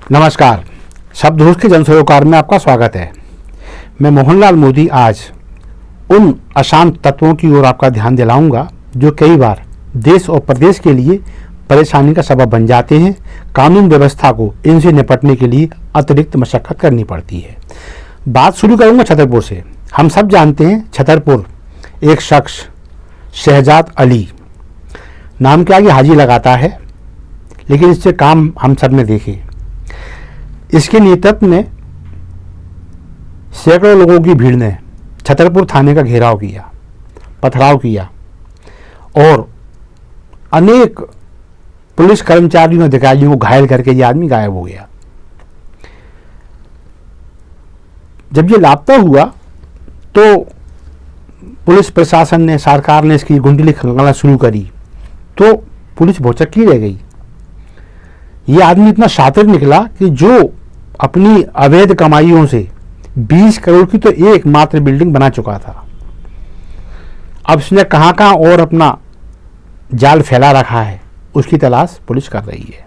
नमस्कार। शब्दहोश के जन सरोकार में आपका स्वागत है। मैं मोहनलाल मोदी आज उन अशांत तत्वों की ओर आपका ध्यान दिलाऊंगा जो कई बार देश और प्रदेश के लिए परेशानी का सबब बन जाते हैं। कानून व्यवस्था को इनसे निपटने के लिए अतिरिक्त मशक्कत करनी पड़ती है। बात शुरू करूंगा छतरपुर से। हम सब जानते हैं छतरपुर एक शख्स शहजाद अली नाम के आगे हाजी लगाता है, लेकिन इससे काम हम सब ने देखे। इसके नेतृत्व में सैकड़ों लोगों की भीड़ ने छतरपुर थाने का घेराव किया, पथराव किया और अनेक पुलिस कर्मचारियों और अधिकारियों को घायल करके ये आदमी गायब हो गया। जब ये लापता हुआ तो पुलिस प्रशासन ने, सरकार ने इसकी कुंडली खंगालना शुरू करी तो पुलिस भौचक्की रह गई। ये आदमी इतना शातिर निकला कि जो अपनी अवैध कमाइयों से 20 करोड़ की तो एकमात्र बिल्डिंग बना चुका था, अब इसने कहां कहां और अपना जाल फैला रखा है उसकी तलाश पुलिस कर रही है।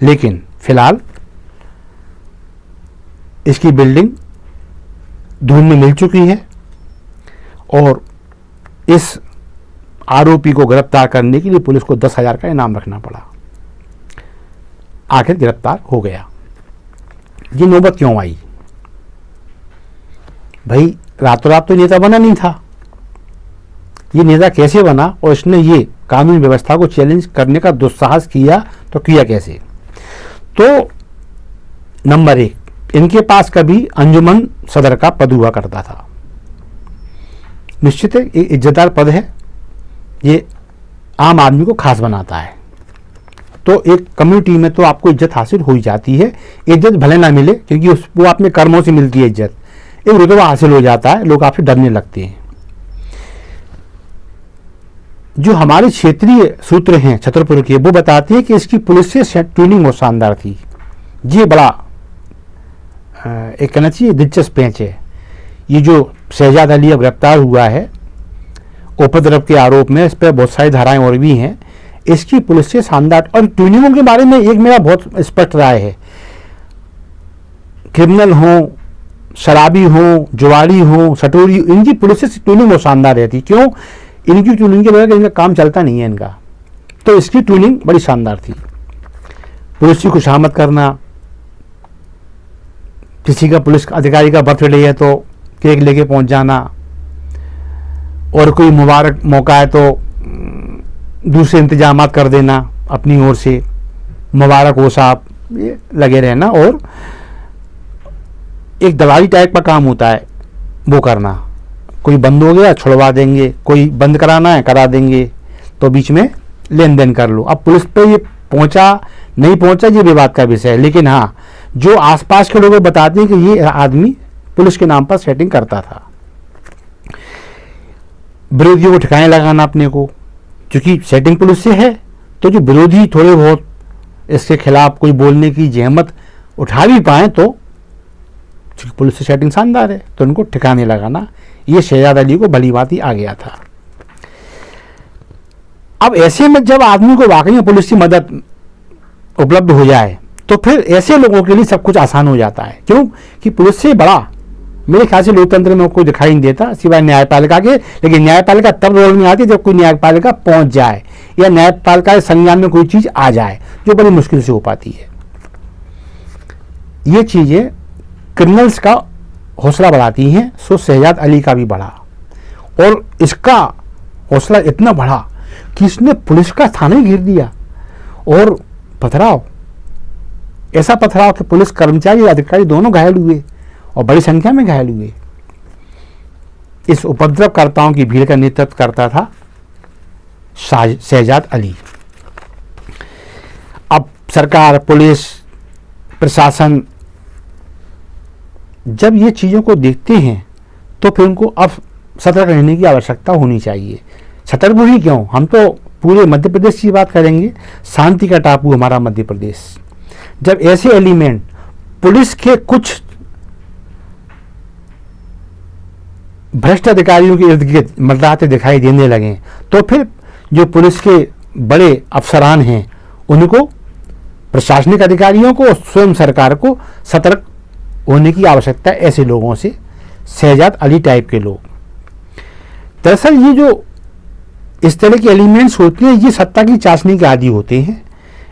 लेकिन फिलहाल इसकी बिल्डिंग धूम में मिल चुकी है और इस आरोपी को गिरफ्तार करने के लिए पुलिस को 10,000 का इनाम रखना पड़ा। आखिर गिरफ्तार हो गया। ये नौबत क्यों आई भाई? रातों रात तो नेता बना नहीं था। ये नेता कैसे बना और इसने ये कानून व्यवस्था को चैलेंज करने का दुस्साहस किया तो किया कैसे? तो नंबर 1, इनके पास कभी अंजुमन सदर का पद हुआ करता था। निश्चित है एक इज्जतदार पद है, ये आम आदमी को खास बनाता है। तो एक कम्युनिटी में तो आपको इज्जत हासिल हो ही जाती है। इज्जत भले ना मिले क्योंकि वो अपने कर्मों से मिलती है इज्जत, एक रुतबा हासिल हो जाता है, लोग आपसे डरने लगते हैं। जो हमारे क्षेत्रीय सूत्र हैं छतरपुर के, वो बताते हैं कि इसकी पुलिस से ट्यूनिंग बहुत शानदार थी। ये बड़ा एक कहना चाहिए दिलचस्प पेंच है। ये जो शहजाद अली अब गिरफ्तार हुआ है उपद्रव के आरोप में, इस पर बहुत सारी धाराएं और भी हैं। इसकी पुलिस से शानदार, और ट्यूनिंगों के बारे में एक मेरा बहुत स्पष्ट राय है। क्रिमिनल हो, शराबी हो, जुआरी हो, सटोरी, इनकी पुलिस से ट्यूनिंग बहुत शानदार रहती। क्यों? इनकी ट्यूनिंग के बगैर इनका काम चलता नहीं है इनका। तो इसकी ट्यूनिंग बड़ी शानदार थी। पुलिस की खुशामद करना, किसी का पुलिस अधिकारी का बर्थडे है तो केक लेके पहुंच जाना, और कोई मुबारक मौका है तो दूसरे इंतजामात कर देना अपनी ओर से, मुबारक हो साहब, ये लगे रहना। और एक दलाली टाइप का काम होता है वो करना। कोई बंद हो गया छुड़वा देंगे, कोई बंद कराना है करा देंगे, तो बीच में लेन देन कर लो। अब पुलिस पे ये पहुंचा नहीं पहुंचा ये विवाद का विषय है, लेकिन हाँ, जो आसपास के लोग बताते हैं कि ये आदमी पुलिस के नाम पर सेटिंग करता था। विरोधियों को ठिकाने लगाना अपने को, क्योंकि सेटिंग पुलिस से है, तो जो विरोधी थोड़े बहुत इसके खिलाफ कोई बोलने की जहमत उठा भी पाए तो क्योंकि पुलिस से सेटिंग शानदार है तो उनको ठिकाने लगाना, ये शहजाद अली को भली बात ही आ गया था। अब ऐसे में जब आदमी को वाकई में पुलिस की मदद उपलब्ध हो जाए तो फिर ऐसे लोगों के लिए सब कुछ आसान हो जाता है। क्यों कि पुलिस से बड़ा मेरे ख्याल से लोकतंत्र में कोई दिखाई नहीं देता सिवाय न्यायपालिका के। लेकिन न्यायपालिका तब रोल में आती है जब कोई न्यायपालिका पहुंच जाए या न्यायपालिका के संज्ञान में कोई चीज आ जाए, जो बड़ी मुश्किल से हो पाती है। ये चीजें क्रिमिनल्स का हौसला बढ़ाती हैं। सो शहजाद अली का भी बढ़ा, और इसका हौसला इतना बढ़ा कि इसने पुलिस का थाना ही घेर दिया। और पथराव, ऐसा पथराव कि पुलिस कर्मचारी और अधिकारी दोनों घायल हुए और बड़ी संख्या में घायल हुए। इस उपद्रवकर्ताओं की भीड़ का नेतृत्व करता था शहजाद अली। अब सरकार, पुलिस, प्रशासन जब ये चीज़ों को देखते हैं तो फिर उनको अब सतर्क रहने की आवश्यकता होनी चाहिए। छतरपुर ही क्यों, हम तो पूरे मध्य प्रदेश की बात करेंगे। शांति का टापू हमारा मध्य प्रदेश। जब ऐसे एलिमेंट पुलिस के कुछ भ्रष्ट अधिकारियों के इर्द गिर्द मंडराते दिखाई देने लगे तो फिर जो पुलिस के बड़े अफसरान हैं उनको प्रशासनिक अधिकारियों को, स्वयं सरकार को सतर्क होने की आवश्यकता है ऐसे लोगों से, शहजाद अली टाइप के लोग। दरअसल ये जो इस तरह के एलिमेंट्स होते हैं, ये सत्ता की चाशनी के आदी होते हैं।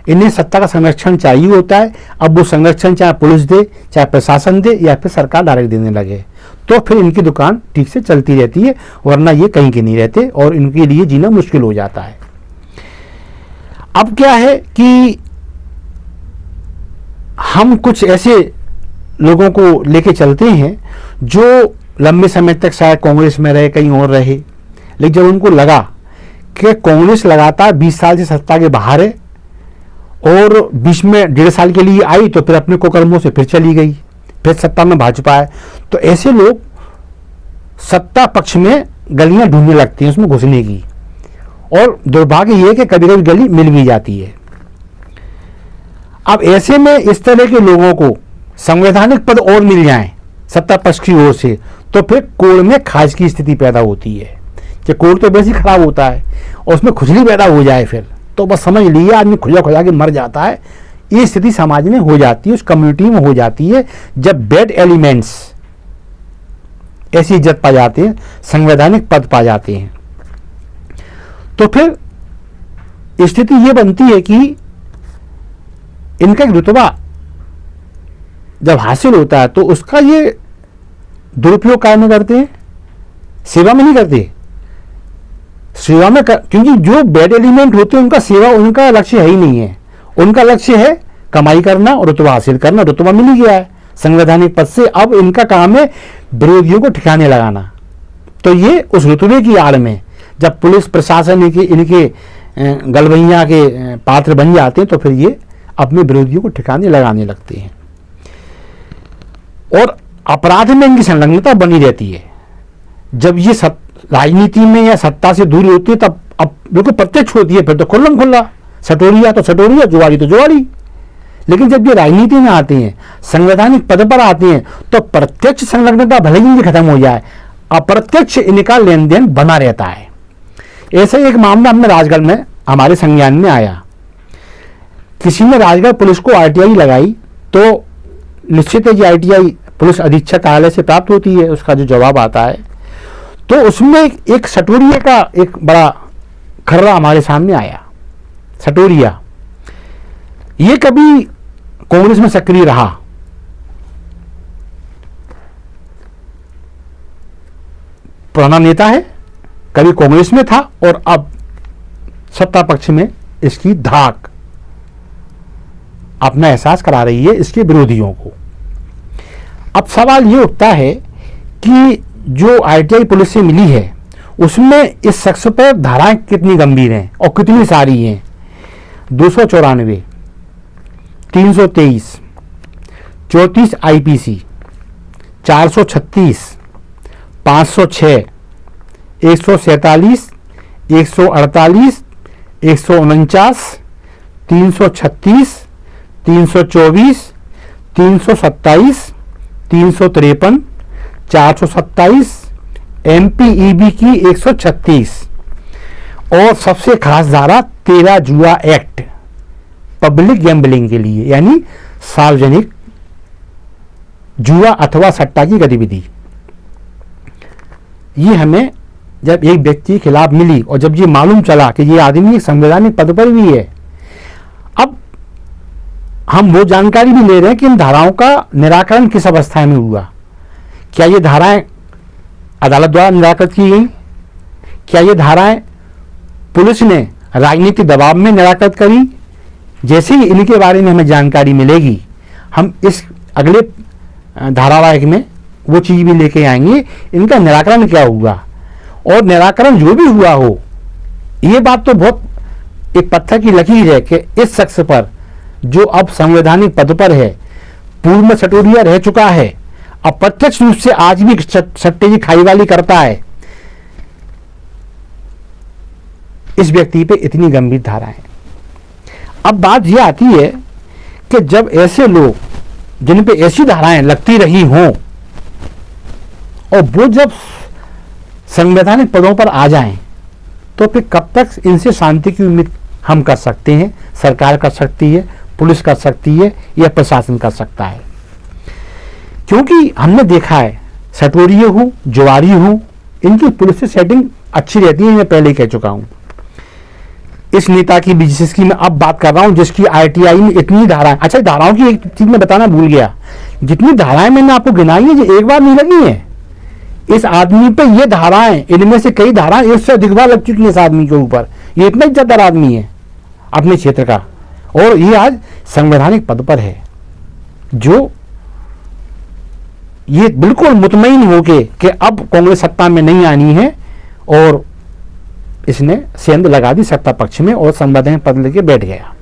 इन्हें सत्ता का संरक्षण चाहिए होता है। अब वो संरक्षण चाहे पुलिस दे, चाहे प्रशासन दे, या फिर सरकार डायरेक्ट देने लगे, तो फिर इनकी दुकान ठीक से चलती रहती है, वरना ये कहीं के नहीं रहते और इनके लिए जीना मुश्किल हो जाता है। अब क्या है कि हम कुछ ऐसे लोगों को लेके चलते हैं जो लंबे समय तक शायद कांग्रेस में रहे, कहीं और रहे, लेकिन जब उनको लगा कि कांग्रेस लगातार 20 साल से सत्ता के बाहर है और बीच में 1.5 साल के लिए आई, तो फिर अपने कुकर्मों से फिर चली गई, फिर सत्ता में भाजपा है, तो ऐसे लोग सत्ता पक्ष में गलियां ढूंढने लगते हैं उसमें घुसने की, और दुर्भाग्य यह है कि कभी कभी गली मिल भी जाती है। अब ऐसे में इस तरह के लोगों को संवैधानिक पद और मिल जाएं सत्ता पक्ष की ओर से, तो फिर कोर्ट में खाज की स्थिति पैदा होती है कि कोर्ट तो वैसे ही खराब होता है और उसमें खुजली पैदा हो जाए, फिर तो बस समझ लीजिए आदमी खुजा खुजा के मर जाता है। ये स्थिति समाज में हो जाती है, उस कम्युनिटी में हो जाती है, जब बैड एलिमेंट्स ऐसी इज्जत पा जाते हैं, संवैधानिक पद पा जाते हैं, तो फिर स्थिति ये बनती है कि इनका एक रुतबा जब हासिल होता है तो उसका ये दुरुपयोग काय में करते हैं, सेवा में नहीं करते। सेवा में क्योंकि जो बैड एलिमेंट होते हैं उनका सेवा, उनका लक्ष्य है ही नहीं है। उनका लक्ष्य है कमाई करना और रुतबा हासिल करना। रुतबा मिल गया है संवैधानिक पद से, अब इनका काम है विरोधियों को ठिकाने लगाना। तो ये उस रुतबे की आड़ में जब पुलिस प्रशासन इनके गलबैया के पात्र बन जाते हैं, तो फिर ये अपने विरोधियों को ठिकाने लगाने लगते हैं और अपराध में इनकी संलग्नता बनी रहती है। जब ये राजनीति में या सत्ता से दूरी होती है, तब अब बिल्कुल प्रत्यक्ष होती है, फिर तो खुल्लम खुल्ला सटोरिया तो सटोरिया, जुआरी तो जुआरी। लेकिन जब ये राजनीति में आते हैं, संवैधानिक पद पर आते हैं, तो प्रत्यक्ष संलग्नता भले ही इनकी खत्म हो जाए, अप्रत्यक्ष इनका लेन देन बना रहता है। ऐसा एक मामला हमने राजगढ़ में हमारे संज्ञान में आया। किसी ने राजगढ़ पुलिस को आरटीआई लगाई, तो निश्चित है कि आरटीआई पुलिस अधीक्षक कार्यालय से प्राप्त होती है, उसका जो जवाब आता है, तो उसमें एक सटोरिया का एक बड़ा खर्रा हमारे सामने आया। सटोरिया ये कभी कांग्रेस में सक्रिय रहा, पुराना नेता है, कभी कांग्रेस में था और अब सत्ता पक्ष में इसकी धाक अपना एहसास करा रही है इसके विरोधियों को। अब सवाल ये उठता है कि जो आरटीआई पुलिस से मिली है उसमें इस शख्स पर धाराएं कितनी गंभीर हैं और कितनी सारी हैं। 294, 323, 34 आईपीसी, 436, 506, 147, 148, 149, 336, 324, 327, 353, 427, MPEB की 136 और सबसे खास धारा 13 जुआ एक्ट पब्लिक गैम्बलिंग के लिए, यानी सार्वजनिक जुआ अथवा सट्टा की गतिविधि। ये हमें जब एक व्यक्ति के खिलाफ मिली और जब ये मालूम चला कि ये आदमी एक संवैधानिक पद पर भी है, अब हम वो जानकारी भी ले रहे हैं कि इन धाराओं का निराकरण किस अवस्था में हुआ। क्या ये धाराएं अदालत द्वारा निराकृत की गई? क्या ये धाराएं पुलिस ने राजनीतिक दबाव में निराकृत करी? जैसे ही इनके बारे में हमें जानकारी मिलेगी, हम इस अगले धारावाहिक में वो चीज भी लेके आएंगे, इनका निराकरण क्या हुआ। और निराकरण जो भी हुआ हो, ये बात तो बहुत एक पत्थर की लकीर है कि इस शख्स पर, जो अब संवैधानिक पद पर है, पूर्व में सटोरिया रह चुका है, अप्रत्यक्ष रूप से आज भी सट्टे की खाईवाली करता है, इस व्यक्ति पे इतनी गंभीर धाराएं। अब बात यह आती है कि जब ऐसे लोग जिन पे ऐसी धाराएं लगती रही हों और वो जब संवैधानिक पदों पर आ जाएं, तो फिर कब तक इनसे शांति की उम्मीद हम कर सकते हैं, सरकार कर सकती है, पुलिस कर सकती है या प्रशासन कर सकता है। क्योंकि हमने देखा है सटोरिये हूँ, जुआरी हूँ, इनकी पुलिस से सेटिंग अच्छी रहती है, मैं पहले ही कह चुका हूँ। इस नेता की भी जिसकी मैं अब बात कर रहा हूँ, जिसकी आईटीआई में इतनी धाराएं, अच्छा धाराओं की एक चीज मैं बताना भूल गया, जितनी धाराएं मैंने आपको गिनाई है जो एक बार नहीं लगी है, इस आदमी पे ये धाराएं, इनमें से कई धाराएं इससे अधिक बार लग चुकी है इस आदमी के ऊपर। ये इतना इज्जतदार आदमी है अपने क्षेत्र का, और ये आज संवैधानिक पद पर है, जो ये बिल्कुल मुतमईन होके कि अब कांग्रेस सत्ता में नहीं आनी है, और इसने सेंध लगा दी सत्ता पक्ष में और संवैधानिक पद लेके बैठ गया।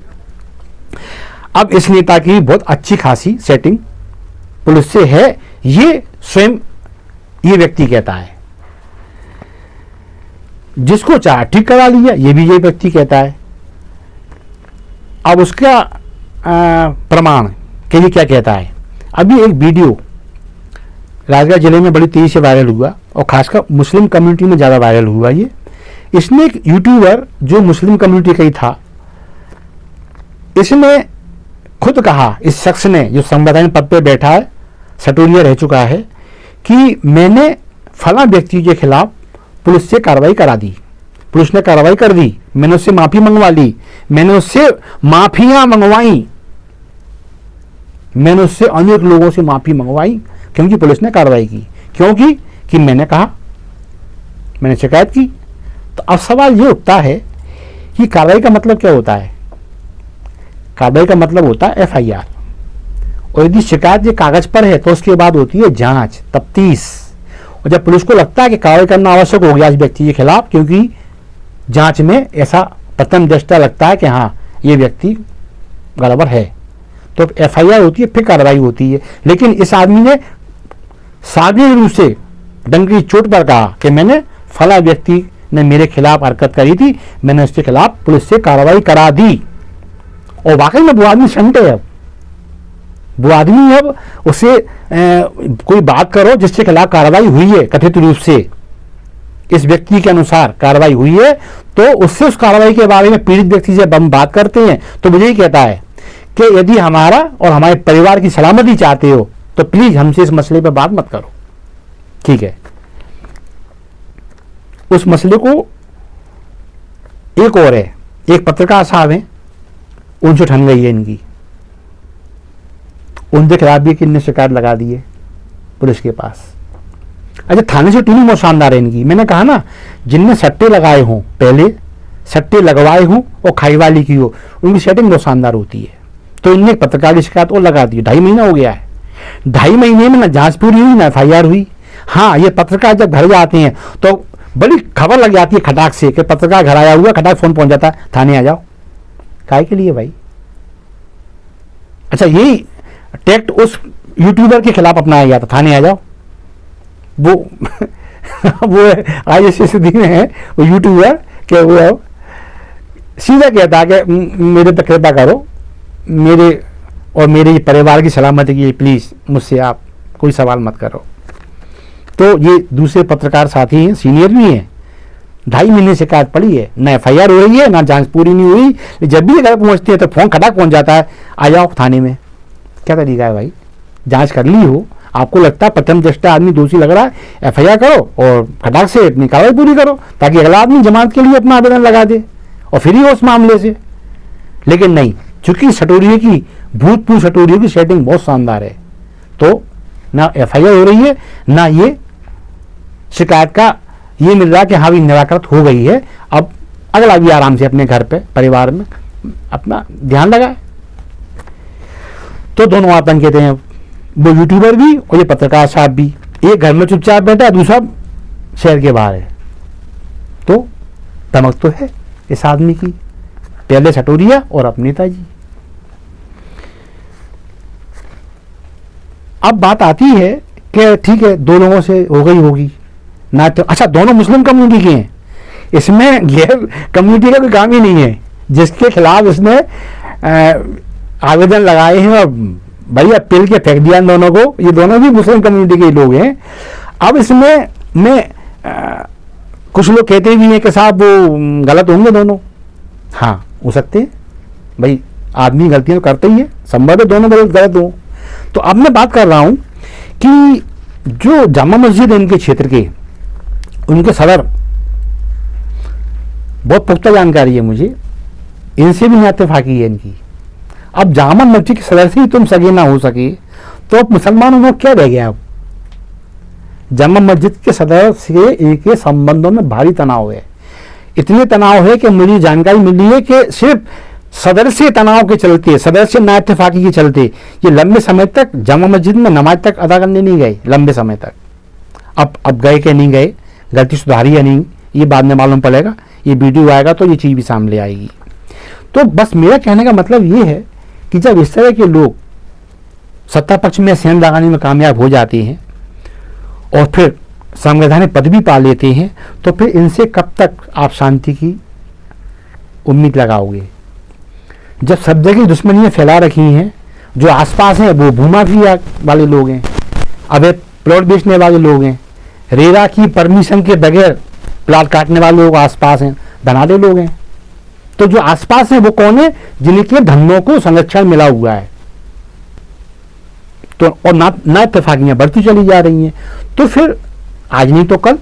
अब इस नेता की बहुत अच्छी खासी सेटिंग पुलिस से है, ये स्वयं ये व्यक्ति कहता है। जिसको चाहे ठीक करा लिया, ये भी ये व्यक्ति कहता है। अब उसका प्रमाण के लिए क्या कहता है, अभी एक वीडियो राजगढ़ जिले में बड़ी तेजी से वायरल हुआ, और खासकर मुस्लिम कम्युनिटी में ज़्यादा वायरल हुआ ये। इसने एक यूट्यूबर जो मुस्लिम कम्युनिटी का ही था, इसने खुद कहा, इस शख्स ने जो संवैधानिक पद पे बैठा है, सटोरिया रह चुका है, कि मैंने फला व्यक्ति के खिलाफ पुलिस से कार्रवाई करा दी, पुलिस ने कार्रवाई कर दी, मैंने उससे माफी मंगवा ली, मैंने उससे माफियां मंगवाई, मैंने उससे अनेक लोगों से माफी मंगवाई, क्योंकि पुलिस ने कार्रवाई की, क्योंकि कि मैंने कहा, मैंने शिकायत की। तो अब सवाल ये उठता है कि कार्रवाई का मतलब क्या होता है। कार्रवाई का मतलब होता है एफआईआर, और यदि शिकायत ये कागज पर है तो उसके बाद होती है जांच, तफ्तीश। और जब पुलिस को लगता है कि कार्रवाई करना आवश्यक हो गया इस व्यक्ति के खिलाफ, क्योंकि जांच में ऐसा प्रथम दृष्टया लगता है कि हाँ ये व्यक्ति गड़बड़ है, तो एफआईआर होती है, फिर कार्रवाई होती है। लेकिन इस आदमी ने सार्वजनिक रूप से डंक की चोट पर कहा कि मैंने फला व्यक्ति ने मेरे खिलाफ हरकत करी थी, मैंने उसके खिलाफ पुलिस से कार्रवाई करा दी। और वाकई में वो आदमी संट है। अब वो आदमी, अब उसे कोई बात करो जिसके खिलाफ कार्रवाई हुई है, कथित रूप से इस व्यक्ति के अनुसार कार्रवाई हुई है, तो उससे उस कार्रवाई के बारे में पीड़ित व्यक्ति से हम बात करते हैं, तो मुझे ही कहता है कि यदि हमारा और हमारे परिवार की सलामती चाहते हो तो प्लीज हमसे इस मसले पर बात मत करो, ठीक है। उस मसले को एक और है, एक पत्रकार साहब हैं, उनसे ठन गई है इनकी, उनके खिलाफ भी किन्ने शिकायत लगा दी है पुलिस के पास। अच्छा, थाने से टूनी बहुत शानदार है इनकी। मैंने कहा ना, जिनने सट्टे लगाए हों, पहले सट्टे लगवाए हों और खाई वाली की हो, उनकी सेटिंग बहुत शानदार होती है। तो इनने पत्रकार की शिकायत और लगा दी, 2.5 महीना हो गया है। 2.5 महीने में ना जांच पूरी हुई ना एफआईआर हुई। हाँ, ये पत्रकार जब घर जाते हैं तो बड़ी खबर लग जाती है खटाक से कि पत्रकार घर आया हुआ, खटाक फोन पहुंच जाता है, थाने आ जाओ। काहे के लिए भाई? अच्छा, यही टैक्ट उस यूट्यूबर के खिलाफ अपनाया गया था, थाने आ जाओ। वो वो ISSD में है वो यूट्यूबर के, वो सीधा कहता है कि मेरे पे कृपा करो, मेरे और मेरे परिवार की सलामती के लिए प्लीज मुझसे आप कोई सवाल मत करो। तो ये दूसरे पत्रकार साथी हैं, सीनियर भी हैं, 2.5 महीने शिकायत पड़ी है, ना एफआईआर हो रही है, ना जांच पूरी नहीं हुई। जब भी घर पहुंचते हैं तो फोन खटाक पहुंच जाता है, आ जाओ थाने में। क्या तरीका है भाई? जांच कर ली हो, आपको लगता है प्रथम दृष्टया आदमी दोषी लग रहा है, एफआईआर करो और खटाक से अपनी कार्रवाई पूरी करो, ताकि अगला आदमी जमानत के लिए अपना आवेदन लगा दे और फिर ही उस मामले से। लेकिन नहीं, चूंकि सटोरिये की, भूतपूर्व सटोरिये की सेटिंग बहुत शानदार है, तो ना एफआईआर हो रही है, ना ये शिकायत का ये मिल रहा कि हाँ भी निराकृत हो गई है। अब अगला भी आराम से अपने घर पे, परिवार में अपना ध्यान लगाए। तो दोनों आतंक कहते हैं, वो यूट्यूबर भी और ये पत्रकार साहब भी। एक घर में चुपचाप बैठा है, दूसरा शहर के बाहर है। तो धमक तो है इस आदमी की, पहले सटोरिया और अब नेताजी। अब बात आती है कि ठीक है, दो लोगों से हो गई होगी ना, तो अच्छा दोनों मुस्लिम कम्युनिटी के हैं, इसमें गैर कम्युनिटी का कोई काम ही नहीं है। जिसके खिलाफ इसने आवेदन लगाए हैं और भैया पिल के फेंक दिया इन दोनों को, ये दोनों भी मुस्लिम कम्युनिटी के लोग हैं। अब इसमें कुछ लोग कहते भी हैं कि साहब वो गलत होंगे दोनों। हाँ, हो सकते हैं भाई, आदमी गलतियां तो करते ही है, संभव है दोनों गलत हो। तो अब मैं बात कर रहा हूं कि जो जामा मस्जिद है इनके क्षेत्र के, उनके सदर, बहुत पुख्ता जानकारी है मुझे, इनसे भी इत्तेफाकी है इनकी। अब जामा मस्जिद के सदर से ही तुम सगे ना हो सके तो अब मुसलमानों में क्या रह गया? अब जामा मस्जिद के सदर से इनके संबंधों में भारी तनाव है। इतने तनाव है कि मुझे जानकारी मिली है कि सिर्फ सदर से तनाव के चलते, सदर से ना इत्तेफाकी के चलते ये लंबे समय तक जामा मस्जिद में नमाज तक अदा करने नहीं गए, लंबे समय तक। अब गए कि नहीं गए, गलती सुधारी या नहीं, ये बाद में मालूम पड़ेगा। ये वीडियो आएगा तो ये चीज़ भी सामने आएगी। तो बस मेरा कहने का मतलब ये है कि जब इस तरह के लोग सत्ता पक्ष में सेंध लगाने में कामयाब हो जाते हैं और फिर संवैधानिक पद भी पा लेते हैं, तो फिर इनसे कब तक आप शांति की उम्मीद लगाओगे? जब सब जगह दुश्मनियां फैला रखी हैं, जो आसपास हैं वो भूमाफिया वाले लोग हैं, अवैध प्लॉट बेचने वाले लोग हैं, रेरा की परमिशन के बगैर प्लॉट काटने वाले लोग आसपास हैं, धनाढ़ लोग हैं। तो जो आसपास हैं वो कौन है? जिनके धंधों को संरक्षण मिला हुआ है। तो और ना इत्तेफाकियां बढ़ती चली जा रही हैं। तो फिर आज नहीं तो कल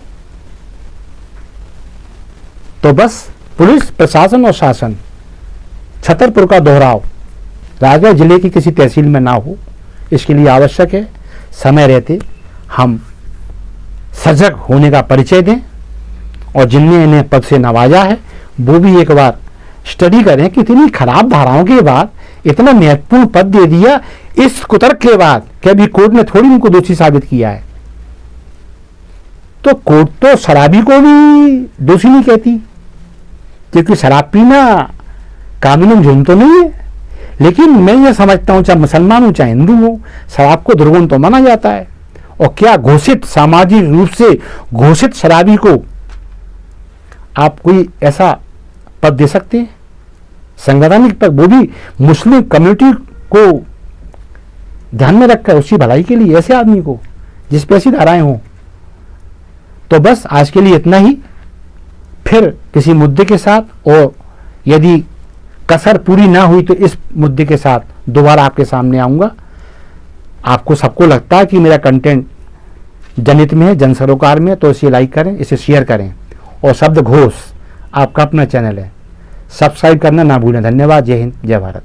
तो बस पुलिस प्रशासन और शासन छतरपुर का दोहराव राजगढ़ जिले की किसी तहसील में ना हो, इसके लिए आवश्यक है समय रहते हम सजग होने का परिचय दें और जिनने इन्हें पद से नवाजा है वो भी एक बार स्टडी करें कि इतनी खराब धाराओं के बाद इतना महत्वपूर्ण पद दे दिया, इस कुतर्क के बाद कि अभी कोर्ट ने थोड़ी उनको दोषी साबित किया है। तो कोर्ट तो शराबी को भी दोषी नहीं कहती, क्योंकि शराब पीना कानून जुर्म तो नहीं है। लेकिन मैं ये समझता हूं, चाहे मुसलमान हो चाहे हिंदू हो, शराब को दुर्गुण तो माना जाता है। और क्या घोषित सामाजिक रूप से घोषित शराबी को आप कोई ऐसा पद दे सकते हैं संवैधानिक पद, वो भी मुस्लिम कम्युनिटी को ध्यान में रखकर उसकी भलाई के लिए, ऐसे आदमी को जिस पे ऐसी धाराएं हों। तो बस आज के लिए इतना ही, फिर किसी मुद्दे के साथ, और यदि कसर पूरी ना हुई तो इस मुद्दे के साथ दोबारा आपके सामने आऊंगा। आपको सबको लगता है कि मेरा कंटेंट जनहित में है, जन सरोकार में, तो इसे लाइक करें, इसे शेयर करें। और शब्द घोष आपका अपना चैनल है, सब्सक्राइब करना ना भूलें। धन्यवाद। जय हिंद, जय भारत।